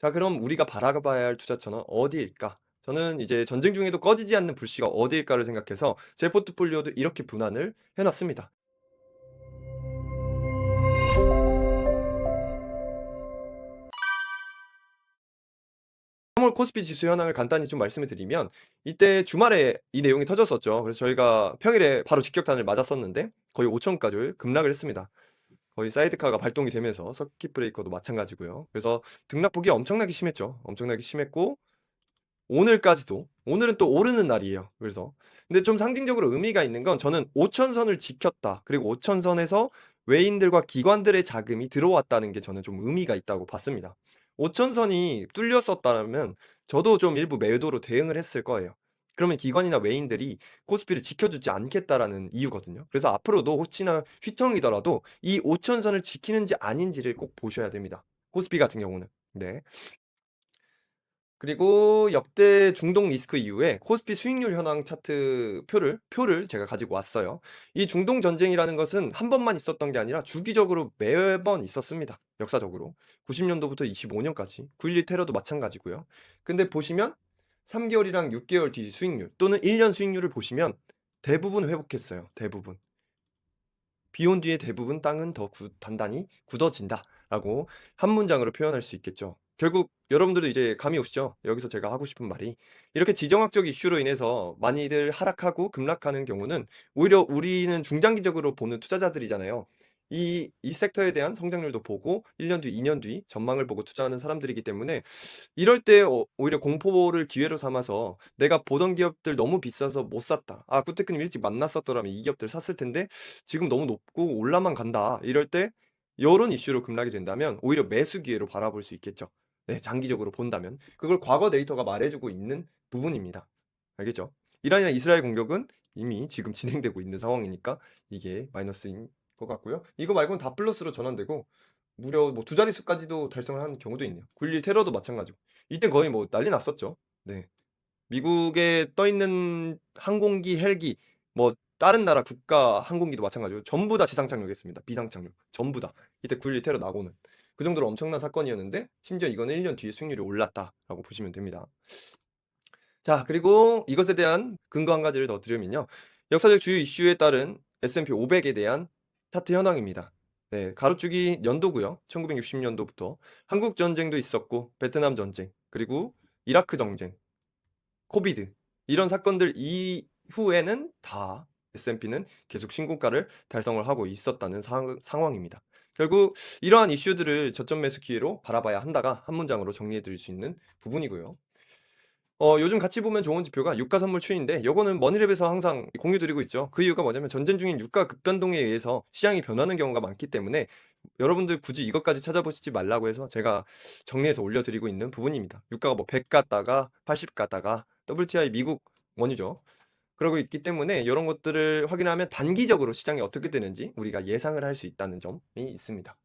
자, 그럼 우리가 바라봐야 할 투자처는 어디일까? 저는 이제 전쟁 중에도 꺼지지 않는 불씨가 어디일까를 생각해서 제 포트폴리오도 이렇게 분할을 해 놨습니다. 3월 코스피 지수 현황을 간단히 좀 말씀을 드리면 이때 주말에 이 내용이 터졌었죠. 그래서 저희가 평일에 바로 직격탄을 맞았었는데 거의 5천까지 급락을 했습니다. 거의 사이드카가 발동이 되면서 서킷 브레이커도 마찬가지고요. 그래서 등락폭이 엄청나게 심했죠. 엄청나게 심했고 오늘까지도 오늘은 또 오르는 날이에요. 그래서 근데 좀 상징적으로 의미가 있는 건 저는 5천 선을 지켰다. 그리고 5천 선에서 외인들과 기관들의 자금이 들어왔다는 게 저는 좀 의미가 있다고 봤습니다. 5천 선이 뚫렸었다면 저도 좀 일부 매도로 대응을 했을 거예요. 그러면 기관이나 외인들이 코스피를 지켜주지 않겠다라는 이유거든요. 그래서 앞으로도 혹시나 휘청이더라도 이 5천 선을 지키는지 아닌지를 꼭 보셔야 됩니다. 코스피 같은 경우는. 네. 그리고 역대 중동 리스크 이후에 코스피 수익률 현황 차트 표를 제가 가지고 왔어요. 이 중동 전쟁이라는 것은 한 번만 있었던 게 아니라 주기적으로 매번 있었습니다. 역사적으로. 90 년도부터 25 년까지. 9.11 테러도 마찬가지고요. 근데 보시면 3 개월이랑 6 개월 뒤 수익률 또는 1년 수익률을 보시면 대부분 회복했어요. 대부분. 비온 뒤에 대부분 땅은 더 단단히 굳어진다라고 한 문장으로 표현할 수 있겠죠. 결국 여러분들도 이제 감이 오시죠? 여기서 제가 하고 싶은 말이 이렇게 지정학적 이슈로 인해서 많이들 하락하고 급락하는 경우는 오히려 우리는 중장기적으로 보는 투자자들이잖아요. 이 섹터에 대한 성장률도 보고 1년 뒤, 2년 뒤 전망을 보고 투자하는 사람들이기 때문에 이럴 때 오히려 공포를 기회로 삼아서 '내가 보던 기업들 너무 비싸서 못 샀다. 아 구테크님 일찍 만났었더라면 이 기업들 샀을 텐데 지금 너무 높고 올라만 간다.' 이럴 때 요런 이슈로 급락이 된다면 오히려 매수 기회로 바라볼 수 있겠죠. 네, 장기적으로 본다면. 그걸 과거 데이터가 말해 주고 있는 부분입니다. 알겠죠? 이란이나 이스라엘 공격은 이미 지금 진행되고 있는 상황이니까 이게 마이너스인 것 같고요. 이거 말고는 다 플러스로 전환되고 무려 뭐 두 자릿수까지도 달성을 하는 경우도 있네요. 9.11 테러도 마찬가지고. 이땐 거의 뭐 난리 났었죠. 네. 미국에 떠 있는 항공기, 헬기 뭐 다른 나라 국가 항공기도 마찬가지고 전부 다 지상 착륙했습니다. 비상 착륙. 전부 다. 이때 9.11 테러 나고는. 그 정도로 엄청난 사건이었는데 심지어 이거는 1년 뒤에 수익률이 올랐다라고 보시면 됩니다. 자, 그리고 이것에 대한 근거 한 가지를 더 드리면요. 역사적 주요 이슈에 따른 S&P 500에 대한 차트 현황입니다. 네, 가로축이 연도고요. 1960 년도부터 한국 전쟁도 있었고 베트남 전쟁, 그리고 이라크 전쟁, 코비드 이런 사건들 이후에는 다 S&P는 계속 신고가를 달성을 하고 있었다는 상황입니다. 결국 이러한 이슈들을 저점 매수 기회로 바라봐야 한다가 한 문장으로 정리해 드릴 수 있는 부분이고요. 요즘 같이 보면 좋은 지표가 유가 선물 추이인데 요거는 머니랩에서 항상 공유 드리고 있죠. 그 이유가 뭐냐면 전쟁 중인 유가 급변동에 의해서 시장이 변하는 경우가 많기 때문에 여러분들 굳이 이것까지 찾아보시지 말라고 해서 제가 정리해서 올려 드리고 있는 부분입니다. 유가가 뭐 100 갔다가 80 갔다가 WTI 미국 원유죠. 그러고 있기 때문에 요런 것들을 확인하면 단기적으로 시장이 어떻게 되는지 우리가 예상을 할 수 있다는 점이 있습니다.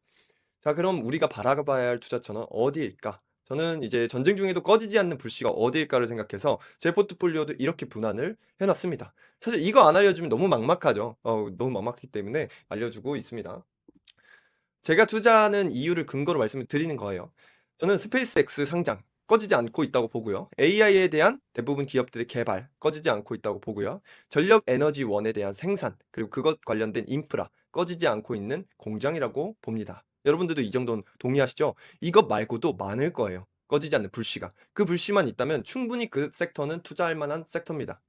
자, 그럼 우리가 바라봐야 할 투자처는 어디일까? 저는 이제 전쟁 중에도 꺼지지 않는 불씨가 어디일까를 생각해서 제 포트폴리오도 이렇게 분할을 해 놨습니다. 사실 이거 안 알려주면 너무 막막하죠. 너무 막막하기 때문에 알려주고 있습니다. 제가 투자하는 이유를 근거로 말씀을 드리는 거예요. 저는 스페이스X 상장 꺼지지 않고 있다고 보고요. AI에 대한 대부분 기업들의 개발 꺼지지 않고 있다고 보고요. 전력 에너지원에 대한 생산 그리고 그것 관련된 인프라 꺼지지 않고 있는 공장이라고 봅니다. 여러분들도 이 정도는 동의하시죠? 이것 말고도 많을 거예요. 꺼지지 않는 불씨가. 그 불씨만 있다면 충분히 그 섹터는 투자할 만한 섹터입니다.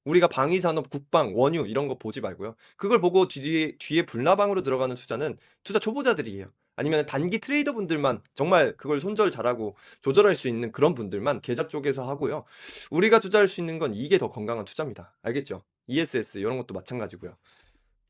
우리가 방위 산업, 국방, 원유 이런 거 보지 말고요. 그걸 보고 뒤에 불나방으로 들어가는 투자는 투자 초보자들이에요. 아니면 단기 트레이더 분들만 정말 그걸 손절 잘하고 조절할 수 있는 그런 분들만 계좌 쪽에서 하고요. 우리가 투자할 수 있는 건 이게 더 건강한 투자입니다. 알겠죠? ESS 이런 것도 마찬가지고요.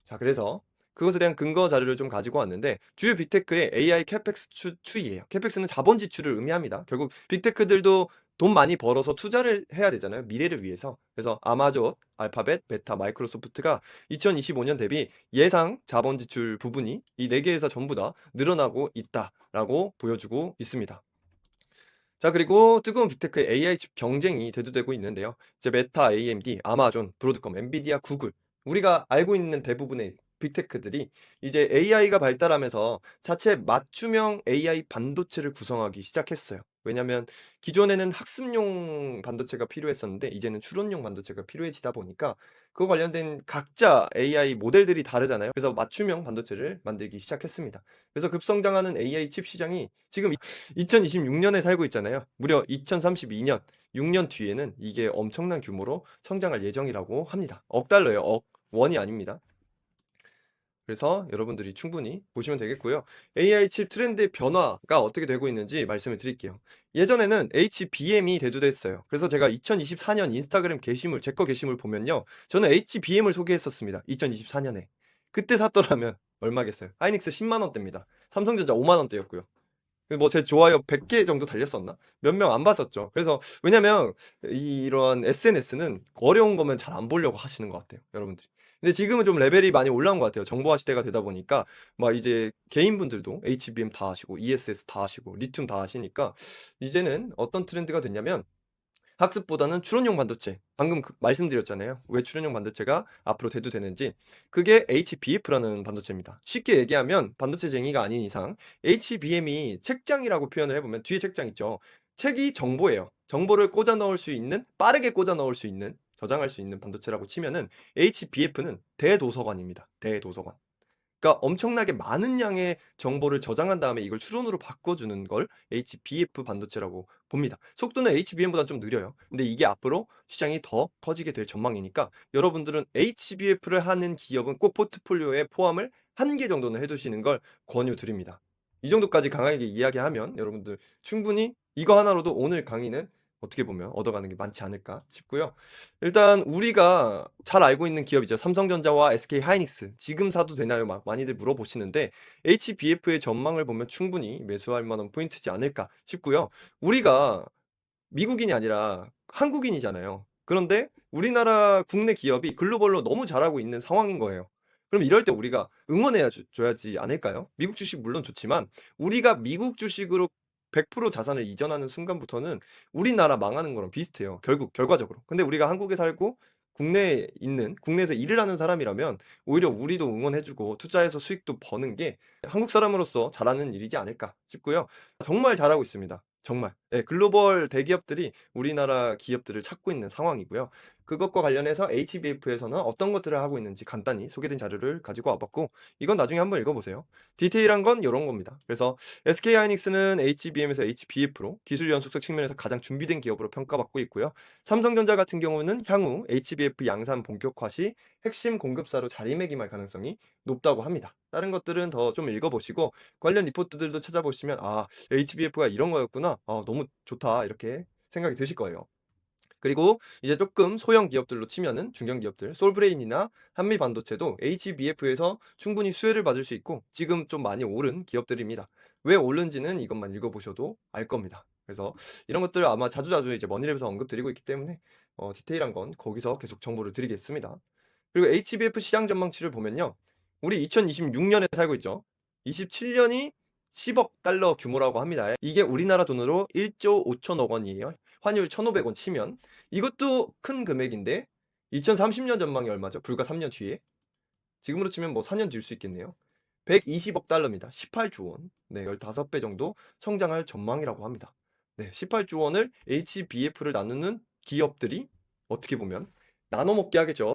자, 그래서 그것에 대한 근거 자료를 좀 가지고 왔는데 주요 빅테크의 AI 캐펙스 추이예요. 캐펙스는 자본 지출을 의미합니다. 결국 빅테크들도 돈 많이 벌어서 투자를 해야 되잖아요, 미래를 위해서. 그래서 아마존, 알파벳, 메타, 마이크로소프트가 2025년 대비 예상 자본 지출 부분이 이 4 개에서 전부 다 늘어나고 있다라고 보여주고 있습니다. 자, 그리고 뜨거운 빅테크의 AI 칩 경쟁이 대두되고 있는데요. 이제 메타, AMD, 아마존, 브로드컴, 엔비디아, 구글 우리가 알고 있는 대부분의 빅테크들이 이제 AI가 발달하면서 자체 맞춤형 AI 반도체를 구성하기 시작했어요. 왜냐면 기존에는 학습용 반도체가 필요했었는데 이제는 추론용 반도체가 필요해지다 보니까 그거 관련된 각자 AI 모델들이 다르잖아요. 그래서 맞춤형 반도체를 만들기 시작했습니다. 그래서 급성장하는 AI 칩 시장이 지금 2026년에 살고 있잖아요. 무려 2032년, 6년 뒤에는 이게 엄청난 규모로 성장할 예정이라고 합니다. 억 달러예요. 억. 원이 아닙니다. 그래서 여러분들이 충분히 보시면 되겠고요. AI 칩 트렌드의 변화가 어떻게 되고 있는지 말씀을 드릴게요. 예전에는 HBM이 대두됐어요. 그래서 제가 2024년 인스타그램 게시물, 제 거 게시물 보면요. 저는 HBM을 소개했었습니다. 2024년에. 그때 샀더라면 얼마겠어요? 하이닉스 10만 원대입니다. 삼성전자 5만 원대였고요. 뭐 제 좋아요 100개 정도 달렸었나? 몇 명 안 봤었죠. 그래서 왜냐면 이런 SNS는 어려운 거면 잘 안 보려고 하시는 것 같아요, 여러분들이. 근데 지금은 좀 레벨이 많이 올라온 것 같아요. 정보화 시대가 되다 보니까 막 이제 개인분들도 HBM 다 하시고 ESS 다 하시고 리튬 다 하시니까 이제는 어떤 트렌드가 됐냐면 학습보다는 추론용 반도체. 방금 말씀드렸잖아요. 왜 추론용 반도체가 앞으로 대두되는지. 그게 HBF라는 반도체입니다. 쉽게 얘기하면 반도체쟁이가 아닌 이상 HBM이 책장이라고 표현을 해보면 뒤에 책장 있죠. 책이 정보예요. 정보를 꽂아 넣을 수 있는, 빠르게 꽂아 넣을 수 있는, 저장할 수 있는 반도체라고 치면은 HBF는 대도서관입니다. 대도서관. 그러니까 엄청나게 많은 양의 정보를 저장한 다음에 이걸 추론으로 바꿔주는 걸 HBF 반도체라고 봅니다. 속도는 HBM보다 좀 느려요. 근데 이게 앞으로 시장이 더 커지게 될 전망이니까 여러분들은 HBF를 하는 기업은 꼭 포트폴리오에 포함을 한 개 정도는 해두시는 걸 권유드립니다. 이 정도까지 강하게 이야기하면 여러분들 충분히 이거 하나로도 오늘 강의는 어떻게 보면 얻어가는 게 많지 않을까 싶고요. 일단 우리가 잘 알고 있는 기업이죠. 삼성전자와 SK 하이닉스. 지금 사도 되나요? 막 많이들 물어보시는데 HBF의 전망을 보면 충분히 매수할 만한 포인트지 않을까 싶고요. 우리가 미국인이 아니라 한국인이잖아요. 그런데 우리나라 국내 기업이 글로벌로 너무 잘하고 있는 상황인 거예요. 그럼 이럴 때 우리가 응원해야 줘야지 않을까요? 미국 주식 물론 좋지만 우리가 미국 주식으로 100% 자산을 이전하는 순간부터는 우리나라 망하는 거랑 비슷해요. 결국 결과적으로. 근데 우리가 한국에 살고 국내에 있는 국내에서 일을 하는 사람이라면 오히려 우리도 응원해 주고 투자해서 수익도 버는 게 한국 사람으로서 잘하는 일이지 않을까 싶고요. 정말 잘하고 있습니다. 정말. 예, 글로벌 대기업들이 우리나라 기업들을 찾고 있는 상황이고요. 그것과 관련해서 HBF에서는 어떤 것들을 하고 있는지 간단히 소개된 자료를 가지고 와봤고 이건 나중에 한번 읽어보세요. 디테일한 건 이런 겁니다. 그래서 SK하이닉스는 HBM에서 HBF로 기술 연속성 측면에서 가장 준비된 기업으로 평가받고 있고요. 삼성전자 같은 경우는 향후 HBF 양산 본격화 시 핵심 공급사로 자리매김할 가능성이 높다고 합니다. 다른 것들은 더 좀 읽어보시고 관련 리포트들도 찾아보시면 아 HBF가 이런 거였구나. 너무 좋다. 이렇게 생각이 드실 거예요. 그리고 이제 조금 소형 기업들로 치면은 중견 기업들, 솔브레인이나 한미반도체도 HBF에서 충분히 수혜를 받을 수 있고 지금 좀 많이 오른 기업들입니다. 왜 오른지는 이것만 읽어보셔도 알 겁니다. 그래서 이런 것들 아마 자주자주 이제 머니랩에서 언급드리고 있기 때문에 디테일한 건 거기서 계속 정보를 드리겠습니다. 그리고 HBF 시장 전망치를 보면요. 우리 2026년에 살고 있죠. 27년이 10억 달러 규모라고 합니다. 이게 우리나라 돈으로 1조 5천억 원이에요. 환율 1,500원 치면 이것도 큰 금액인데 2030년 전망이 얼마죠? 불과 3년 뒤에. 지금으로 치면 뭐 4년 뒤일 수 있겠네요. 120억 달러입니다. 18조 원. 네, 15배 정도 성장할 전망이라고 합니다. 네, 18조 원을 HBF를 나누는 기업들이 어떻게 보면 나눠 먹게 하겠죠.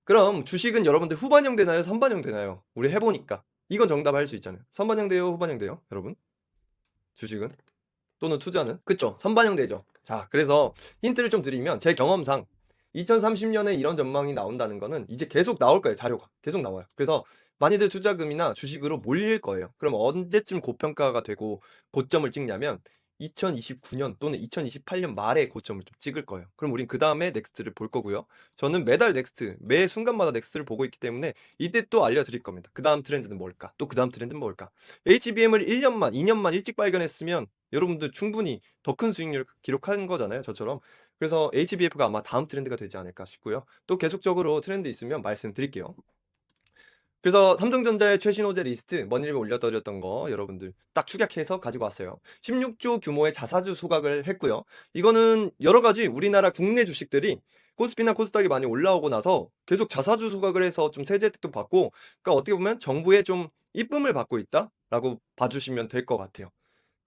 그럼 주식은 여러분들 후반형 되나요? 선반형 되나요? 우리 해보니까. 이건 정답 할 수 있잖아요. 선반형 돼요? 후반형 돼요? 여러분? 주식은? 또는 투자는? 그쵸? 선반영 되죠. 자, 그래서 힌트를 좀 드리면 제 경험상 2030년에 이런 전망이 나온다는 거는 이제 계속 나올 거예요. 자료가. 계속 나와요. 그래서 많이들 투자금이나 주식으로 몰릴 거예요. 그럼 언제쯤 고평가가 되고 고점을 찍냐면 2029년 또는 2028년 말에 고점을 좀 찍을 거예요. 그럼 우린 그다음에 넥스트를 볼 거고요. 저는 매달 넥스트, 매 순간마다 넥스트를 보고 있기 때문에 이때 또 알려드릴 겁니다. 그다음 트렌드는 뭘까? 또 그다음 트렌드는 뭘까? HBM을 1년만, 2년만 일찍 발견했으면 여러분들 충분히 더 큰 수익률 기록한 거잖아요. 저처럼. 그래서 HBF가 아마 다음 트렌드가 되지 않을까 싶고요. 또 계속적으로 트렌드 있으면 말씀드릴게요. 그래서 삼성전자의 최신 호재 리스트 머니랩에 올려드렸던 거 여러분들 딱 축약해서 가지고 왔어요. 16조 규모의 자사주 소각을 했고요. 이거는 여러 가지 우리나라 국내 주식들이 코스피나 코스닥이 많이 올라오고 나서 계속 자사주 소각을 해서 좀 세제 혜택도 받고 그러니까 어떻게 보면 정부의 좀 이쁨을 받고 있다라고 봐주시면 될 것 같아요.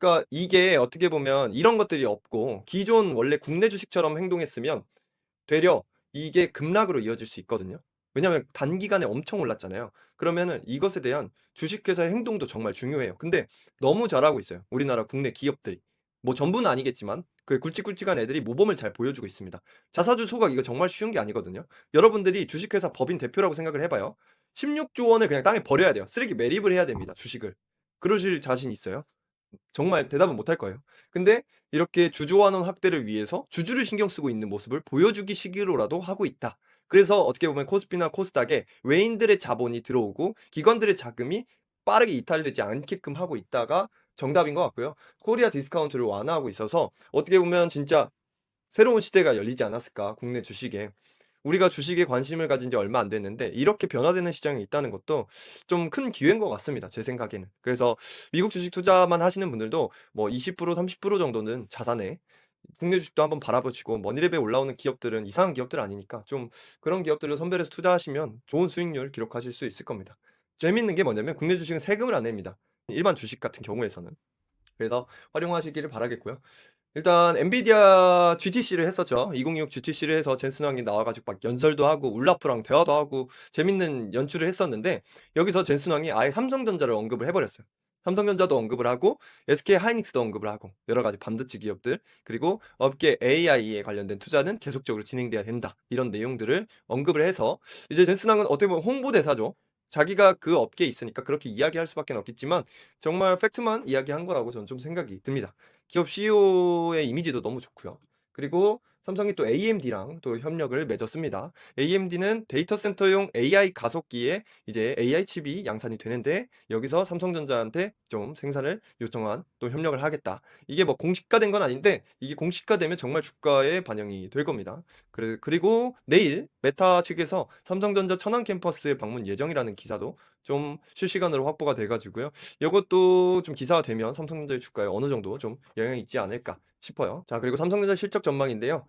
그러니까 이게 어떻게 보면 이런 것들이 없고 기존 원래 국내 주식처럼 행동했으면 되려 이게 급락으로 이어질 수 있거든요. 왜냐하면 단기간에 엄청 올랐잖아요. 그러면은 이것에 대한 주식회사의 행동도 정말 중요해요. 근데 너무 잘하고 있어요. 우리나라 국내 기업들이. 뭐 전부는 아니겠지만 그 굵직굵직한 애들이 모범을 잘 보여주고 있습니다. 자사주 소각 이거 정말 쉬운 게 아니거든요. 여러분들이 주식회사 법인 대표라고 생각을 해 봐요. 16조 원을 그냥 땅에 버려야 돼요. 쓰레기 매립을 해야 됩니다, 주식을. 그러실 자신 있어요? 정말 대답은 못할 거예요. 근데 이렇게 주주환원 확대를 위해서 주주를 신경 쓰고 있는 모습을 보여주기 식으로라도 하고 있다. 그래서 어떻게 보면 코스피나 코스닥에 외인들의 자본이 들어오고 기관들의 자금이 빠르게 이탈되지 않게끔 하고 있다가 정답인 것 같고요. 코리아 디스카운트를 완화하고 있어서 어떻게 보면 진짜 새로운 시대가 열리지 않았을까, 국내 주식에. 우리가 주식에 관심을 가진 지 얼마 안 됐는데 이렇게 변화되는 시장이 있다는 것도 좀 큰 기회인 것 같습니다, 제 생각에는. 그래서 미국 주식 투자만 하시는 분들도 뭐 20% 30% 정도는 자산에 국내 주식도 한번 바라보시고, 머니랩에 올라오는 기업들은 이상한 기업들 아니니까 좀 그런 기업들로 선별해서 투자하시면 좋은 수익률 기록하실 수 있을 겁니다. 재밌는 게 뭐냐면 국내 주식은 세금을 안 냅니다, 일반 주식 같은 경우에서는. 그래서 활용하시기를 바라겠고요. 일단 엔비디아 GTC를 했었죠. 2026 GTC를 해서 젠슨 황이 나와 가지고 막 연설도 하고 울라프랑 대화도 하고 재밌는 연출을 했었는데, 여기서 젠슨 황이 아예 삼성전자를 언급을 해 버렸어요. 삼성전자도 언급을 하고 SK 하이닉스도 언급을 하고 여러 가지 반도체 기업들, 그리고 업계 AI에 관련된 투자는 계속적으로 진행돼야 된다, 이런 내용들을 언급을 해서 이제 젠슨 황은 어떻게 보면 홍보대사죠. 자기가 그 업계에 있으니까 그렇게 이야기할 수밖에 없겠지만 정말 팩트만 이야기한 거라고 저는 좀 생각이 듭니다. 기업 CEO의 이미지도 너무 좋고요. 그리고 삼성이 또 AMD랑 또 협력을 맺었습니다. AMD는 데이터 센터용 AI 가속기에 이제 AI 칩이 양산이 되는데 여기서 삼성전자한테 좀 생산을 요청한 또 협력을 하겠다. 이게 뭐 공식화된 건 아닌데 이게 공식화되면 정말 주가에 반영이 될 겁니다. 그리고 내일 메타 측에서 삼성전자 천안 캠퍼스에 방문 예정이라는 기사도 좀 실시간으로 확보가 돼 가지고요. 요것도 좀 기사화되면 삼성전자의 주가에 어느 정도 좀 영향이 있지 않을까 싶어요. 자, 그리고 삼성전자 실적 전망인데요.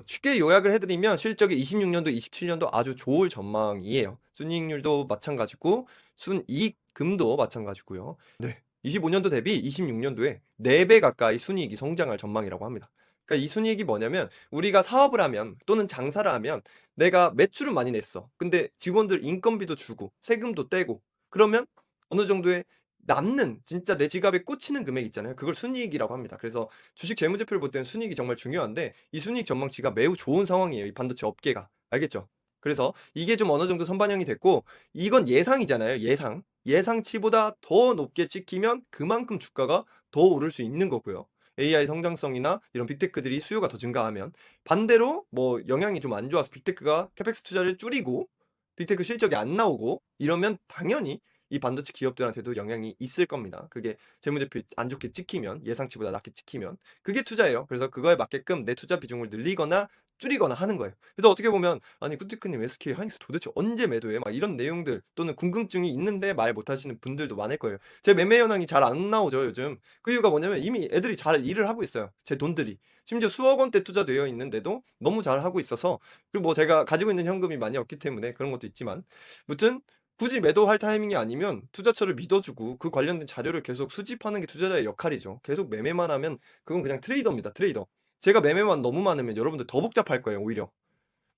쉽게 요약을 해 드리면 실적이 26년도, 27년도 아주 좋을 전망이에요. 순이익률도 마찬가지고 순이익금도 마찬가지고요. 네. 25년도 대비 26년도에 4배 가까이 순이익이 성장할 전망이라고 합니다. 그러니까 이 순이익이 뭐냐면 우리가 사업을 하면 또는 장사를 하면 내가 매출은 많이 냈어. 근데 직원들 인건비도 주고 세금도 떼고 그러면 어느 정도의 남는 진짜 내 지갑에 꽂히는 금액 있잖아요. 그걸 순이익이라고 합니다. 그래서 주식 재무제표를 볼 때는 순이익이 정말 중요한데 이 순이익 전망치가 매우 좋은 상황이에요, 이 반도체 업계가. 알겠죠? 그래서 이게 좀 어느 정도 선반영이 됐고 이건 예상이잖아요, 예상. 예상치보다 더 높게 찍히면 그만큼 주가가 더 오를 수 있는 거고요. AI 성장성이나 이런 빅테크들이 수요가 더 증가하면, 반대로 뭐 영향이 좀 안 좋아서 빅테크가 캐펙스 투자를 줄이고 빅테크 실적이 안 나오고 이러면 당연히 이 반도체 기업들한테도 영향이 있을 겁니다. 그게 재무제표 안 좋게 찍히면, 예상치보다 낮게 찍히면 그게 투자예요. 그래서 그거에 맞게끔 내 투자 비중을 늘리거나 줄이거나 하는 거예요. 그래서 어떻게 보면 "아니 구테크님 SK 하이닉스 도대체 언제 매도해?" 막 이런 내용들 또는 궁금증이 있는데 말 못 하시는 분들도 많을 거예요. 제 매매 현황이 잘 안 나오죠, 요즘. 그 이유가 뭐냐면 이미 애들이 잘 일을 하고 있어요, 제 돈들이. 심지어 수억 원대 투자되어 있는데도 너무 잘하고 있어서, 그리고 뭐 제가 가지고 있는 현금이 많이 없기 때문에 그런 것도 있지만, 무튼 굳이 매도할 타이밍이 아니면 투자처를 믿어 주고 그 관련된 자료를 계속 수집하는 게 투자자의 역할이죠. 계속 매매만 하면 그건 그냥 트레이더입니다, 트레이더. 제가 매매만 너무 많으면 여러분들 더 복잡할 거예요, 오히려.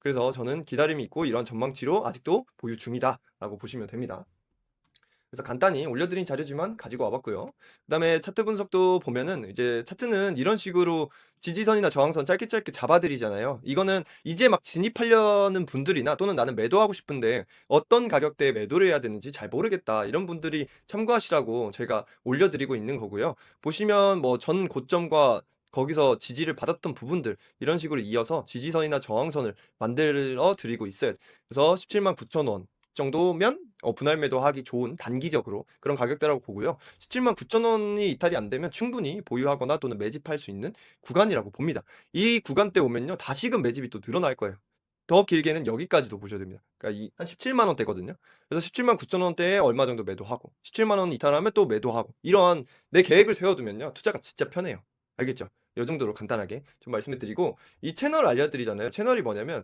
그래서 저는 기다림이 있고 이러한 전망치로 아직도 보유 중이다라고 보시면 됩니다. 그래서 간단히 올려드린 자료지만 가지고 와 봤고요. 그다음에 차트 분석도 보면은 이제 차트는 이런 식으로 지지선이나 저항선 짧게 짧게 잡아 드리잖아요. 이거는 이제 막 진입하려는 분들이나 또는 '나는 매도하고 싶은데 어떤 가격대에 매도를 해야 되는지 잘 모르겠다.' 이런 분들이 참고하시라고 제가 올려 드리고 있는 거고요. 보시면 뭐 전 고점과 거기서 지지를 받았던 부분들 이런 식으로 이어서 지지선이나 저항선을 만들어 드리고 있어요. 그래서 179,000원 정도면 분할 매도하기 좋은 단기적으로 그런 가격대라고 보고요. 179,000 원이 이탈이 안 되면 충분히 보유하거나 또는 매집할 수 있는 구간이라고 봅니다. 이 구간대 오면요, 다시금 매집이 또 늘어날 거예요. 더 길게는 여기까지도 보셔야 됩니다. 그러니까 이 한 170,000 원대거든요. 그래서 179,000 원대에 얼마 정도 매도하고 170,000원 이탈하면 또 매도하고, 이러한 내 계획을 세워 두면요, 투자가 진짜 편해요. 알겠죠? 요 정도로 간단하게 좀 말씀을 드리고, 이 채널 알려 드리잖아요. 채널이 뭐냐면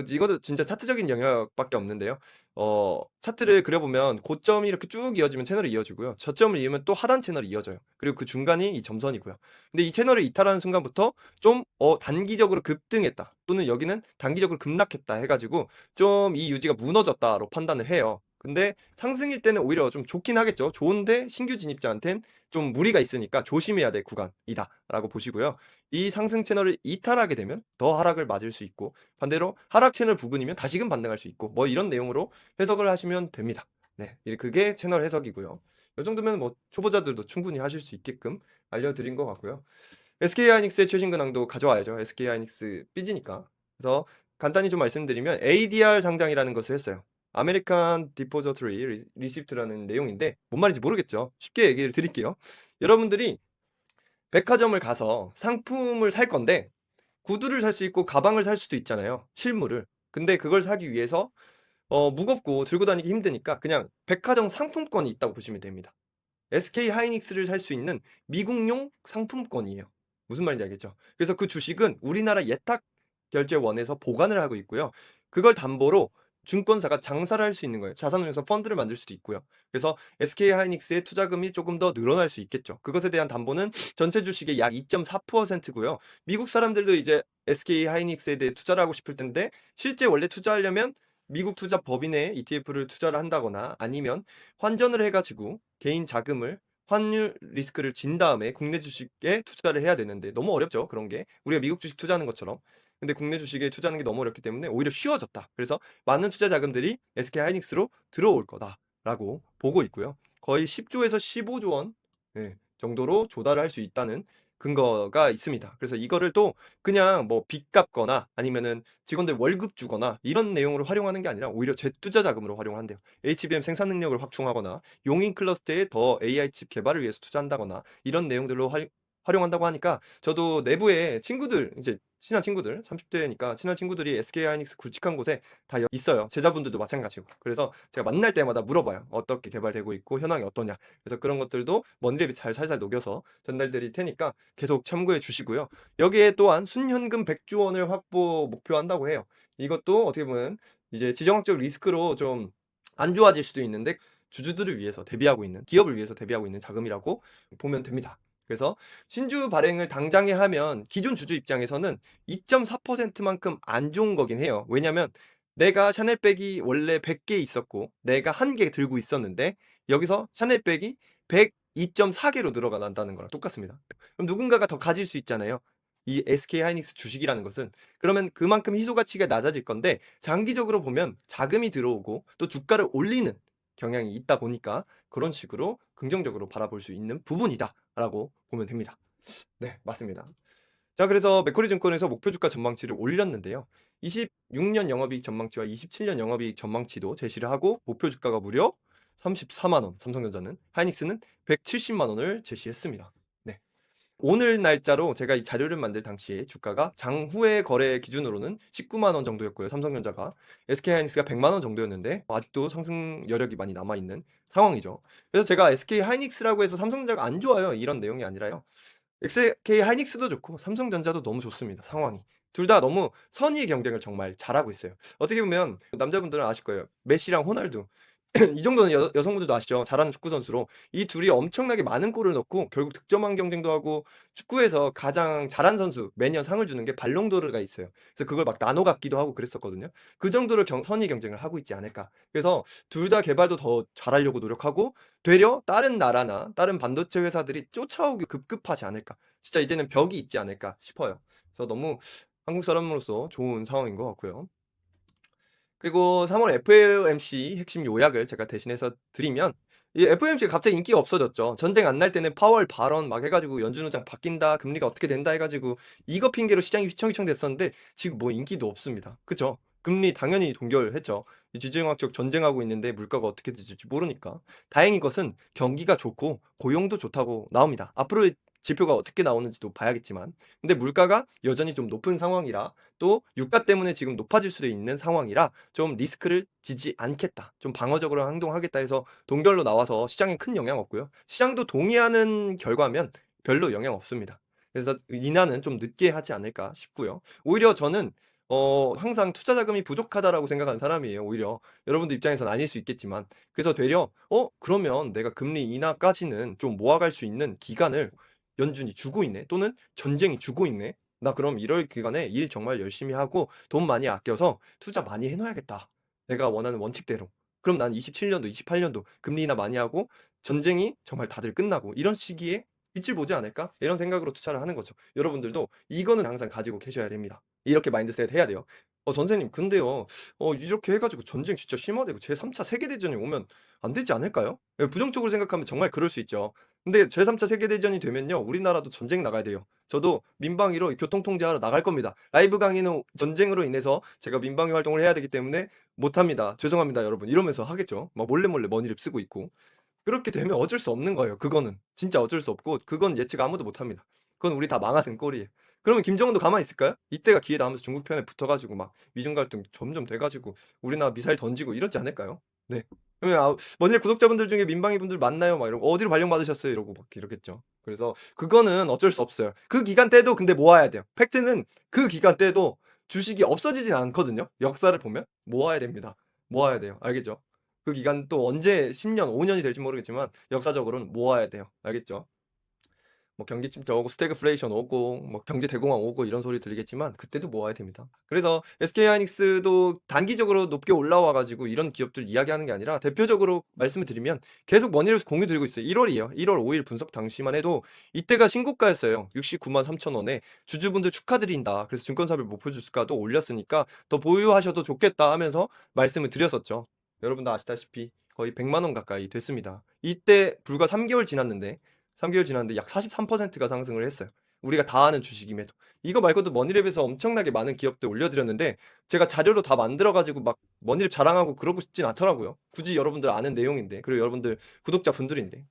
이거도 진짜 차트적인 영역밖에 없는데요. 차트를 그려보면 고점이 이렇게 쭉 이어지면 채널이 이어지고요. 저점을 이으면 또 하단 채널이 이어져요. 그리고 그 중간이 이 점선이고요. 근데 이 채널을 이탈하는 순간부터 좀 단기적으로 급등했다 또는 여기는 단기적으로 급락했다 해 가지고 좀 이 유지가 무너졌다로 판단을 해요. 근데 상승일 때는 오히려 좀 좋긴 하겠죠. 좋은데 신규 진입자한텐 좀 무리가 있으니까 조심해야 될 구간이다라고 보시고요. 이 상승 채널을 이탈하게 되면 더 하락을 맞을 수 있고, 반대로 하락 채널 부근이면 다시금 반등할 수 있고, 뭐 이런 내용으로 해석을 하시면 됩니다. 네. 그게 채널 해석이고요. 요 정도면 뭐 초보자들도 충분히 하실 수 있게끔 알려드린 것 같고요. SK하이닉스의 최신 근황도 가져와야죠. SK하이닉스 삐지니까. 그래서 간단히 좀 말씀드리면 ADR 상장이라는 것을 했어요. 아메리칸 디포저토리 리시프트라는 내용인데 뭔 말인지 모르겠죠. 쉽게 얘기를 드릴게요. 여러분들이 백화점을 가서 상품을 살 건데 구두를 살 수 있고 가방을 살 수도 있잖아요, 실물을. 근데 그걸 사기 위해서 무겁고 들고 다니기 힘드니까 그냥 백화점 상품권이 있다고 보시면 됩니다. SK하이닉스를 살 수 있는 미국용 상품권이에요. 무슨 말인지 알겠죠? 그래서 그 주식은 우리나라 예탁결제원에서 보관을 하고 있고요. 그걸 담보로 증권사가 장사를 할 수 있는 거예요. 자산운용사 펀드를 만들 수도 있고요. 그래서 SK하이닉스의 투자금이 조금 더 늘어날 수 있겠죠. 그것에 대한 담보는 전체 주식의 약 2.4%고요. 미국 사람들도 이제 SK하이닉스에 대해 투자를 하고 싶을 텐데 실제 원래 투자하려면 미국 투자 법인에 ETF를 투자를 한다거나 아니면 환전을 해 가지고 개인 자금을 환율 리스크를 진 다음에 국내 주식에 투자를 해야 되는데 너무 어렵죠, 그런 게. 우리가 미국 주식 투자하는 것처럼. 근데 국내 주식에 투자하는 게 너무 어렵기 때문에 오히려 쉬워졌다. 그래서 많은 투자 자금들이 SK하이닉스로 들어올 거다라고 보고 있고요. 거의 10조에서 15조 원 정도로 조달을 할 수 있다는 근거가 있습니다. 그래서 이거를 또 그냥 뭐 빚 갚거나 아니면은 직원들 월급 주거나 이런 내용으로 활용하는 게 아니라 오히려 재투자 자금으로 활용을 한대요. HBM 생산 능력을 확충하거나 용인 클러스터에 더 AI 칩 개발을 위해서 투자한다거나 이런 내용들로 활용한다고 하니까 저도 내부에 친구들 이제 친한 친구들 30대니까 친한 친구들이 SK하이닉스 굵직한 곳에 다 있어요. 제자분들도 마찬가지고. 그래서 제가 만날 때마다 물어봐요. 어떻게 개발되고 있고 현황이 어떠냐. 그래서 그런 것들도 먼지랩이 잘 살살 녹여서 전달드릴 테니까 계속 참고해 주시고요. 여기에 또한 순현금 100조 원을 확보 목표한다고 해요. 이것도 어떻게 보면 이제 지정학적 리스크로 좀 안 좋아질 수도 있는데 주주들을 위해서 대비하고 있는 기업을 위해서 대비하고 있는 자금이라고 보면 됩니다. 그래서 신주 발행을 당장에 하면 기존 주주 입장에서는 2.4%만큼 안 좋은 거긴 해요. 왜냐면 내가 샤넬백이 원래 100개 있었고 내가 1개 들고 있었는데 여기서 샤넬백이 102.4개로 늘어난다는 거랑 똑같습니다. 그럼 누군가가 더 가질 수 있잖아요. 이 SK하이닉스 주식이라는 것은. 그러면 그만큼 희소 가치가 낮아질 건데 장기적으로 보면 자금이 들어오고 또 주가를 올리는 경향이 있다 보니까 그런 식으로 긍정적으로 바라볼 수 있는 부분이다라고 보면 됩니다. 네, 맞습니다. 자, 그래서 맥쿼리 증권에서 목표 주가 전망치를 올렸는데요. 26년 영업이익 전망치와 27년 영업이익 전망치도 제시를 하고 목표 주가가 무려 34만 원, 삼성전자는, 하이닉스는 170만 원을 제시했습니다. 네. 오늘 날짜로 제가 이 자료를 만들 당시에 주가가 장후의 거래 기준으로는 19만 원 정도였고요. 삼성전자가. SK하이닉스가 100만 원 정도였는데 아직도 상승 여력이 많이 남아 있는 상황이죠. 그래서 제가 SK하이닉스라고 해서 삼성전자가 안 좋아요, 이런 내용이 아니라요. SK하이닉스도 좋고 삼성전자도 너무 좋습니다, 상황이. 둘 다 너무 선의 경쟁을 정말 잘하고 있어요. 어떻게 보면 남자분들은 아실 거예요. 메시랑 호날두. 이 정도는 여성분들도 아시죠. 잘하는 축구 선수로. 이 둘이 엄청나게 많은 골을 넣고 결국 득점왕 경쟁도 하고 축구에서 가장 잘한 선수 매년 상을 주는 게 발롱도르가 있어요. 그래서 그걸 막 나눠 갖기도 하고 그랬었거든요. 그 정도로 선의 경쟁을 하고 있지 않을까. 그래서 둘 다 개발도 더 잘하려고 노력하고 되려 다른 나라나 다른 반도체 회사들이 쫓아오기 급급하지 않을까. 진짜 이제는 벽이 있지 않을까 싶어요. 그래서 너무 한국 사람으로서 좋은 상황인 것 같고요. 그리고 3월 FOMC 핵심 요약을 제가 대신해서 드리면, 이 FOMC가 갑자기 인기가 없어졌죠. 전쟁 안 날 때는 파월 발언 막 해 가지고 연준 의장 바뀐다, 금리가 어떻게 된다 해 가지고 이거 핑계로 시장이 휘청휘청 됐었는데 지금 뭐 인기도 없습니다. 그쵸? 금리 당연히 동결했죠. 이 지정학적 전쟁하고 있는데 물가가 어떻게 될지 모르니까. 다행인 것은 경기가 좋고 고용도 좋다고 나옵니다. 앞으로의 지표가 어떻게 나오는지도 봐야겠지만, 근데 물가가 여전히 좀 높은 상황이라, 또 유가 때문에 지금 높아질 수도 있는 상황이라 좀 리스크를 지지 않겠다, 좀 방어적으로 행동하겠다 해서 동결로 나와서 시장에 큰 영향 없고요. 시장도 동의하는 결과면 별로 영향 없습니다. 그래서 인하는 좀 늦게 하지 않을까 싶고요. 오히려 저는 항상 투자 자금이 부족하다라고 생각하는 사람이에요 오히려. 여러분들 입장에서는 아닐 수 있겠지만. 그래서 되려 그러면 내가 금리 인하까지는 좀 모아갈 수 있는 기간을 연준이 주고 있네. 또는 전쟁이 주고 있네. 나 그럼 이럴 기간에 일 정말 열심히 하고 돈 많이 아껴서 투자 많이 해 놔야겠다. 내가 원하는 원칙대로. 그럼 난 27 년도 28 년도 금리 인하 많이 하고 전쟁이 정말 다들 끝나고 이런 시기에 빛을 보지 않을까? 이런 생각으로 투자를 하는 거죠. 여러분들도 이거는 항상 가지고 계셔야 됩니다. 이렇게 마인드셋 해야 돼요. 선생님 근데요. 이렇게 해 가지고 전쟁 진짜 심화되고 제3 차 세계대전이 오면 안 되지 않을까요? 예 부정적으로 생각하면 정말 그럴 수 있죠. 근데 제3 차 세계대전이 되면요. 우리나라도 전쟁 나가야 돼요. 저도 민방위로 교통통제하러 나갈 겁니다. 라이브 강의는 전쟁으로 인해서 제가 민방위 활동을 해야 되기 때문에 못 합니다. 죄송합니다 여러분. 이러면서 하겠죠. 막 몰래 머니랩 쓰고 있고. 그렇게 되면 어쩔 수 없는 거예요 그거는. 진짜 어쩔 수 없고 그건 예측 아무도 못 합니다. 그건 우리 다 망하는 꼴이에요. 그러면 김정은도 가만히 있을까요? 이때가 기회다 하면서 중국 편에 붙어 가지고 막 미중 갈등 점점 돼 가지고 우리나라 미사일 던지고 이러지 않을까요? 네. 그러면 "머니랩 구독자분들 중에 민방위 분들 많나요?" 막 이러고 "어디로 발령 받으셨어요?" 이러고 막 이러겠죠. 그래서 그거는 어쩔 수 없어요. 그 기간 때도 근데 모아야 돼요. 팩트는 그 기간 때도 주식이 없어지진 않거든요. 역사를 보면 모아야 됩니다. 모아야 돼요. 알겠죠? 그 기간 또 언제 10 년, 5 년이 될지 모르겠지만 역사적으로는 모아야 돼요. 알겠죠? 뭐 경기 침체 오고 스태그플레이션 오고 뭐 경제 대공황 오고 이런 소리 들리겠지만 그때도 모아야 됩니다. 그래서 SK하이닉스도 단기적으로 높게 올라와 가지고 이런 기업들 이야기하는 게 아니라 대표적으로 말씀을 드리면 계속 머니랩에서 공유 드리고 있어요. 1 월이에요. 1월 5일 분석 당시만 해도 이때가 신고가였어요. 693 3천 원에 주주분들 축하드린다. 그래서 증권사별 목표 주가도 올렸으니까 더 보유하셔도 좋겠다 하면서 말씀을 드렸었죠. 여러분도 아시다시피 거의 1 0 0만 원 가까이 됐습니다. 이때 불과 3 개월 지났는데 3 개월 지났는데 약 43%가 상승을 했어요. 우리가 다 아는 주식임에도. 이거 말고도 머니랩에서 엄청나게 많은 기업들 올려 드렸는데 제가 자료로 다 만들어 가지고 막 머니랩 자랑하고 그러고 싶진 않더라고요. 굳이 여러분들 아는 내용인데 그리고 여러분들 구독자분들인데.